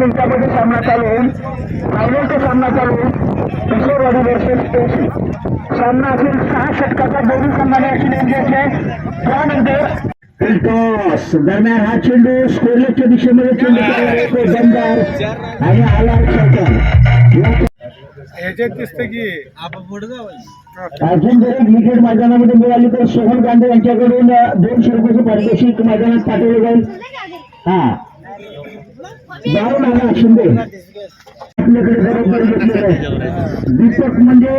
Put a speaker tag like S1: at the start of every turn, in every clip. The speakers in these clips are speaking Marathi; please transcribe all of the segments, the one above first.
S1: मिनिटांमध्ये सामना चालू होईल. फायनलचा सामना चालू होईल. किशोरवाडी वर्सेस पेशी. सामना असेल 6 षटकाचा. दोन्ही संघाने अशी नेमली आहे. त्यानंतर टॉस दरम्यान हा चेंडू स्कोरलेसच्या दिशेमध्ये चेंडू दमदार आणि आला षटक.
S2: ह्याच्यात दिसतं की आपण पुढे जाऊ.
S1: अजून जर एक विकेट मैदानामध्ये मिळाली तर सोहन गांधे यांच्याकडून 200 रुपयाचं पारितोषिक मैदानात पाठवले जाईल. हा दारुण आला शिंदे आपल्याकडे बरोबर घेतलेलं आहे. दीपक म्हणजे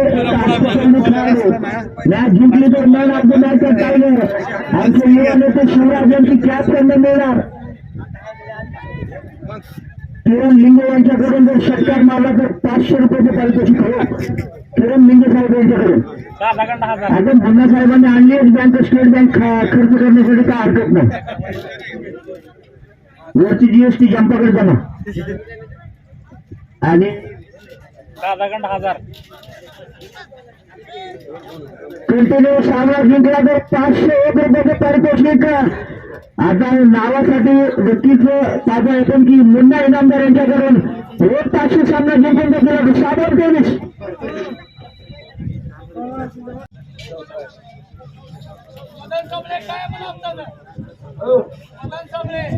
S1: मॅच जिंकली तर man of the match tiger. आमचे युवा नेते शिवराज यांची कॅप त्यांना मिळणार. किरण लिंगे यांच्याकडून जर षटकार मारला तर 500 रुपयाचे पारितोषिक हो. किरण लिंगे साहेब यांच्याकडून. आता भन्ना साहेबांनी आणली बँक स्टेट बँक खर्च करण्यासाठी काय हरकत नाही. वरची जीएसटी जंपाकडे जमा आणि कंटिन्यू सामना जिंकला तर 501 रुपयाचे पारितोषिक. आता नावासाठी व्यक्तीचं ताजा येतं की मुन्ना इनामदार यांच्याकडून रोज 500 सामना जिंकून गेला. साबर तेवीस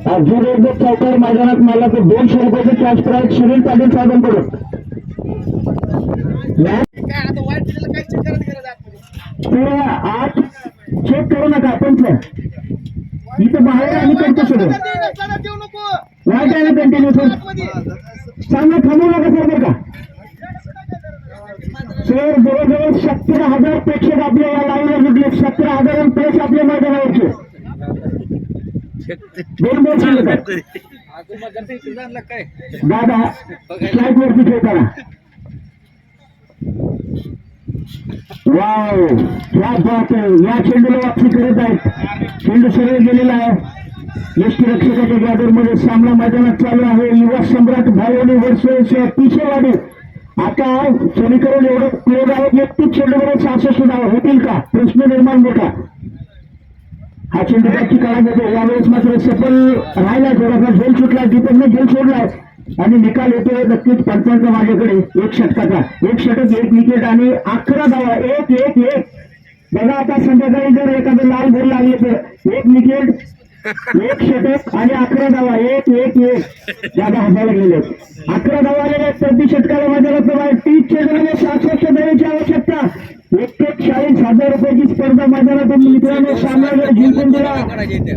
S1: अर्जुन एकदा चौकार मैदानात मला तर 200 रुपयाचे कॅश प्राईज सुनील पाटील साहेबांकडून. आठ चेक करू नका आपण इथं बाहेर आम्ही करतो सगळं. वाईट आहे कंटिन्यू सर. सामना थांबवू नका सर बरं का सर. जवळजवळ 70,000 प्रेक्षक आपल्या या लाईव्हला जुटले. 70,000 प्लेस आपल्या मैदानावरचे. दोन बॉल शिल्लक दादा स्ट्राईक वरती खेळताना. वाव क्या बात आहे. या चेंडूला वापसी करत आहेत. चेंडू सरळ गेलेला आहे. यष्टीरक्षकाच्या गॅदरमध्ये सामना मैदानात चालू आहे. युवा सम्राट भाईवणी वर्सेस पिशेवाडी. आता समीकरण एवढं क्लोज आहे. 31 चेंडूमध्ये 66 धावा होतील का प्रश्न निर्माण मोठा. हा चेंडू त्याची काळामध्ये यावेळेस मात्र सफल राहिला. थोडासा झेल सुटला. दीपकने झेल सोडलाय आणि निकाल येतोय नक्कीच पंचांचा माझ्याकडे. एक षटकाचा. एक षटक 1 विकेट आणि 11 धावा. 1-1-1 बघा. आता संध्याकाळी जर एखादं लाल बॉल लागले तर 1 विकेट 1 षटक आणि 11 धावा. 1-1-1 जागा हसायला गेले. 11 धावा आलेल्या आहेत. प्रति षटकाला मैदानात 30 चेंडूमध्ये 66 धावांची आवश्यकता. 41,000 रुपयाची स्पर्धा मैदानातून मित्रांनो सामना जर जिंकून दिला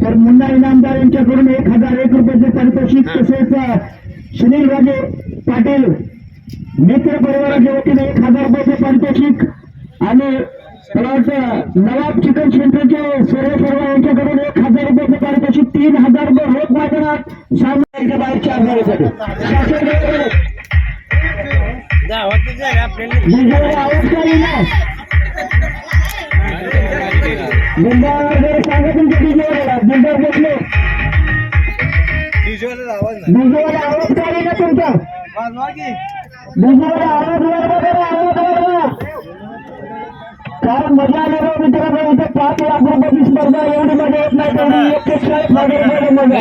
S1: तर मुन्ना इनामदार यांच्याकडून 1,001 रुपयाचे पारितोषिक. तसेच सुनील राजे पाटील मित्र परिवाराच्या वतीने 1,000 रुपयाचे पारितोषिक. आणि मला वाटतं नवाब चिकन सेंटरचे सर्व यांच्याकडून 1,000 रुपयाचे पारितोषिक. 3,000 रुपये रोख मैदानात सामन्याच्या बाहेर 4 सांगा तुमच्या डीजेवर बसले. डीजेवाला आवाज काढे ना तुमचा. डीजेवाला आवाज कारण मजा आल्यावर मित्रांनो इथे 5 लाख रुपयाची स्पर्धा. एवढी मजा येत नाही तेवढी 41 लाख रुपयाची मजा.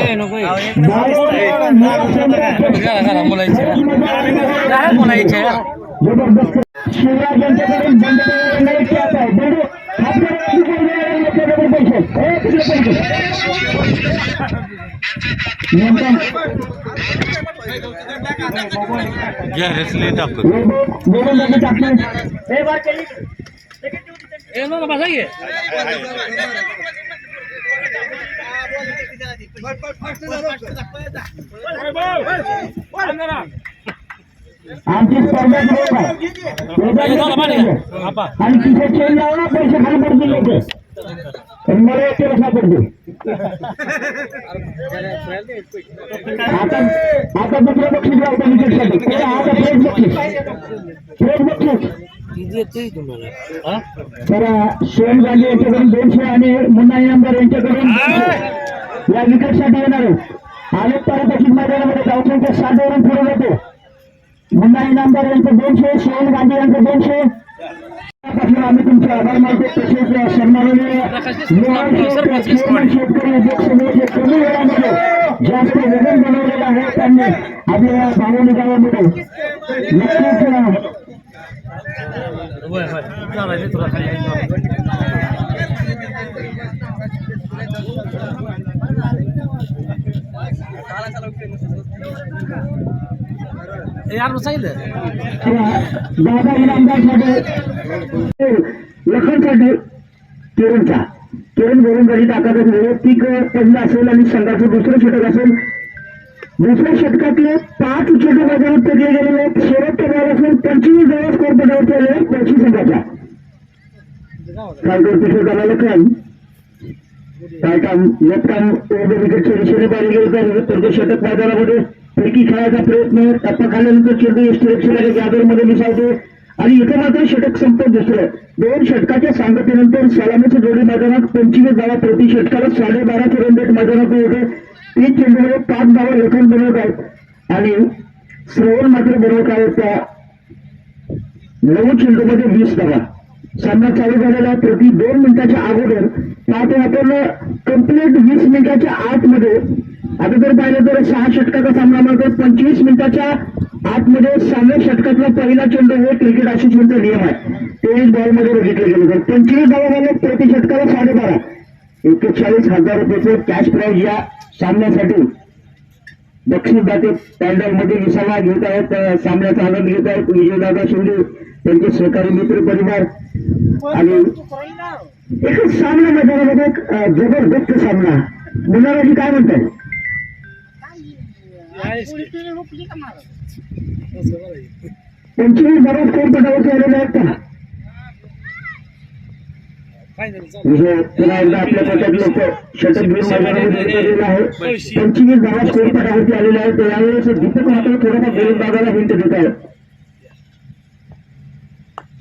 S1: जबरदस्त. शिवराज यांच्याकडे बंद आहे. बंडू आमची स्पर्धा आणि तिथे चेन लावून पैसे खाली पडतील लोक. मला एकट्याला सापडते. आता दुसरं बक्षीस लावतो विकेटसाठी. आता फ्रेश बक्षीस. तर सोहन गांधी यांच्याकडून 200 आणि मुन्ना इनामदार यांच्याकडून या विकेटसाठी येणार आहे. आले पारितोषिक मैदानामध्ये धावसंख्या 60 वरून पुढे जातो. मुन्ना इनामदार यांचं 200, सोहन गांधी यांचं 200. आम्ही तुमचे आभार मानतो. तसेच सन्माननीय शेतकरी अध्यक्ष कमी वेळामध्ये जास्त वजन बनवलेलं आहे त्यांनी आपल्या बावली गावामध्ये नक्कीच
S2: यार सांगितलं
S1: दादा इनामदारसाठी लखनसाठी किरणचा किरण भरून घरी टाकत वैयक्तिक पहिलं असेल आणि संघाचं दुसरं षटक असेल. दुसऱ्या षटकातले 5 षटक बाजारात फेकले गेलेले आहेत. शेवटचा बॉल असेल 25 जवळ स्कोर पटावरती आले पक्षी संघाचा काय करतो त्याला लखन काय काम लेफ्ट काम विकेटच्या दिशेने पाहिजे गेलं तर ते षटक मैदानामध्ये फेकी खेळायचा प्रयत्न टप्पा खाल्ल्यानंतर चेंडू यष्टीरक्षकाच्या गॅदरमध्ये मिसावतो आणि इथं मात्र षटक संपत दुसरं 2 षटकाच्या सांगतेनंतर सलामीची जोडी मैदानात 25 धावा प्रति षटकाला 12.5 रन रेट मैदानात होते. 3 चेंडूमध्ये 5 धावा लेखन बनवत आहेत आणि श्रवण मात्र बनवत आहेत त्या 9 चेंडूमध्ये 20 धावा. सामना चालू झालेला प्रति 2 मिनिटाच्या अगोदर पाहतो आपण कंप्लीट 20 मिनिटाच्या आतमध्ये आता जर पाहिलं तर 6 षटकाचा सामना मात्र 25 मिनिटाच्या आतमध्ये 6व्या षटकातला पहिला चेंडू हे क्रिकेट असोसिएशनचा नियम आहे. 23 बॉलमध्ये बघितलं गेलं तर 25 धावा झाले प्रति षटकाला 12.5 41,000 रुपयाचे कॅश प्राईज या सामन्यासाठी दक्षिणदाते पॅन्डलमध्ये विसावा घेत आहेत. सामन्याचा आनंद घेत आहेत विजयदादा शिंदे त्यांचे सहकारी मित्र परिवार आणि एकच सामना मैदानामध्ये एक जबरदस्त सामना. मुलाराजी काय म्हणतात 25 धावा स्कोर पटावरती आलेले आहेत का विजय पुन्हा एकदा आपल्या पटात लोक षटक घेऊन मैदानामध्ये उतरलेलं आहे. 25 धावा स्कोर पटावरती आलेले आहेत. यावेळेस दीपक मात्र थोडासा गोलंदाजाला हिंट देत आहेत.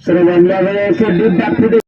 S1: सर्वांना वेळेस डीप दाखवते